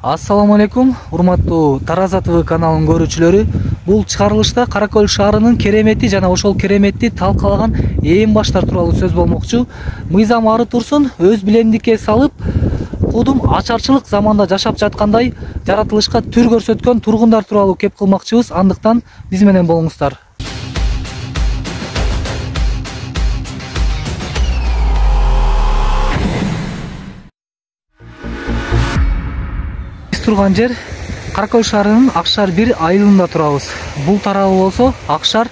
Ассаламу алейкум, урматтуу Тараза ТВ каналынын көрүүчүлөрү. Бул чыгарылышта Каракөл шаарынын керемети жана ошол кереметти талкалаган ээн баштар тууралуу сөз болмокчу. Мыйзам ары турсун, өз билемдикке салып, кудум ачарчылык заманда жашап жаткандай жаратылышка түр көрсөткөн тургундар тууралуу кеп кылмакчыбыз. Андыктан биз менен болуңуздар. Турган жер Каракөл шаарынын Акшар 1 айылында турабыз. Бул тарабы болсо Акшар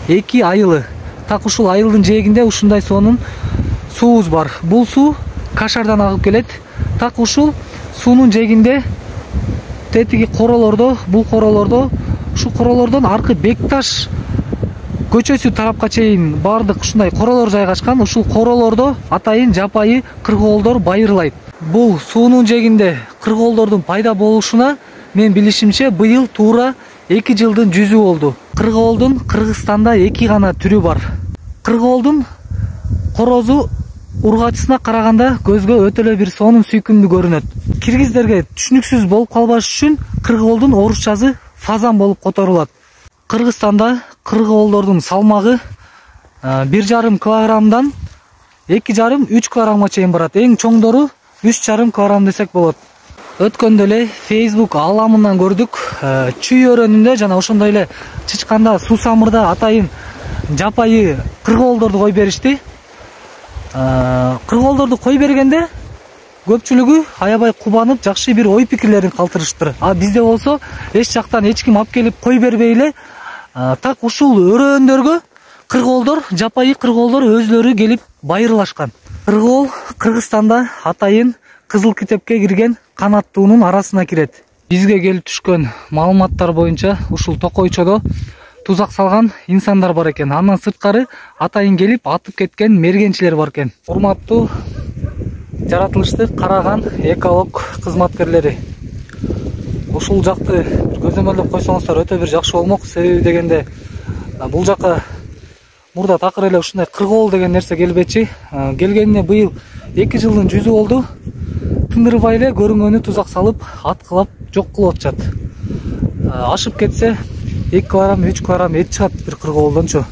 2 айылы. Так ушул айылдын жээгинде ушундай сонун суубуз бар. Бул суу Кашардан агып келет. Так ушул суунун жээгинде тетиги королордо, бул королордо, ушул королордон аркы Бекташ көчөсү тарапка чейин бардык ушундай королор жайгашкан. Ушул королордо атайын жапайы кыргоолдор байырлайт. Бул суунун жээгинде кыргоолдордун пайда болушуна мен билишимче быйыл туура 2 жылдын жүзү болду. Кыргоолдун Кыргызстанда 2 гана түрү бар. Кыргоолдун корозу ургачысына караганда көзгө өтө эле бир сонун сүйкүмдүү көрүнөт. Киргиздерге түшүнүксүз болуп калбаш үчүн кыргоолдун орусчасы фазан болуп которулат. Кыргызстанда кыргоолдордун салмагы 1,5 килограммдан 2,5-3 килограммга чейин барат. Эң чоңдору 3,5 килограмм десек болот. Өткөндө эле Facebook аламынан көрдүк. Чүй өрөөнүндө жана ошондой эле Чычканда, Суусамырда атайын жапайы кыргоолдорду кой беришти. Кыргоолдорду кой бергенде көпчүлүгү аябай кубанып, жакшы бир ой пикирлерин калтырыштыр. А бизде болсо эч жактан эч ким алып келип кой бербей эле так ушул өрөөндөргө кыргоолдор, жапайы кыргоолдор өзлөрү келип байырлашкан. Кыргоол Кыргызстанда атайын кызыл китепке кирген канаттуунун арасына кирет. Бизге келип түшкөн маалыматтар боюнча ушул Токойчодо тузак салган инсандар бар экен. Андан сырткары атайын келип атып кеткен мергенчилер бар экен. Урматтуу жаратылышты караган эколог кызматкерлери, ушул жакты көзөмөлдөп койсоңуздар өтө бир жакшы болмок. Себеби дегенде бул жака мурда такыр эле ушундай кыргоол деген нерсе келбечи. Келгенине быйыл 2 жылдын жүзү болду. Тындырбай эле көрүнгөнү тузак салып, аткылап жок кылып атышат. Ашып кетсе 2 килограмм, 3 килограмм эт чыгат бир кыргоолдончу.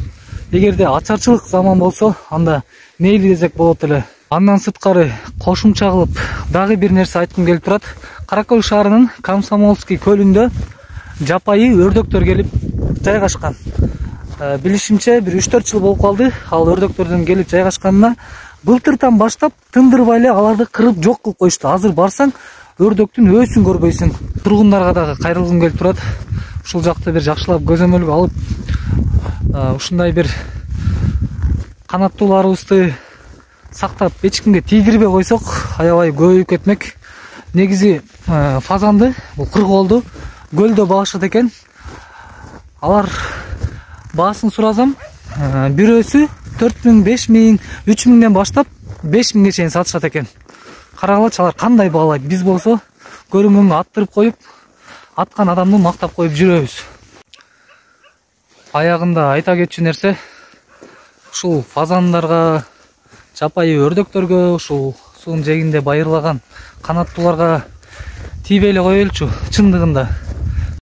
Эгерде ачарчылык заман болсо, анда мейли десек болот эле. Андан сырткары кошумча кылып дагы бир нерсе айткым келип турат. Каракөл шаарынын Комсомольский көлүндө жапайы өрдөктөр келип жайгашкан. Билишимче бир 3-4 жыл болуп калды ал өрдөктөрдүн келип жайгашканына. Былтыртан баштап тындырбай эле аларды кырып жок кылып коюшту. Азыр барсаң өрдөктүн өсүн көрбөйсүң. Тургундарга дагы кайрылгым келип турат. Ушул жакты бир жакшылап көзөмөлгө алып, ушундай бир канаттууларыбызды сактап эч кимге тийдирбей койсок, аябай көбөйүп кетмек. Негизи фазанды, бул кыргоолду көлдө багышат экен. Алар баасын суразам, бирөөсү 4000, 5000, 3000ден баштап 5000ге чейин сатышат экен. Карагылачы алар кандай баалайт. Биз болсо көрүнгөнгө аттырып коюп, аткан адамды мактап коюп жүрөбүз. Аягында айта кетчү нерсе, ушул фазандарга, жапайы өрдөктөргө, ушул суунун жээгинде байырлаган канаттууларга тийбей эле коелучу. Чындыгында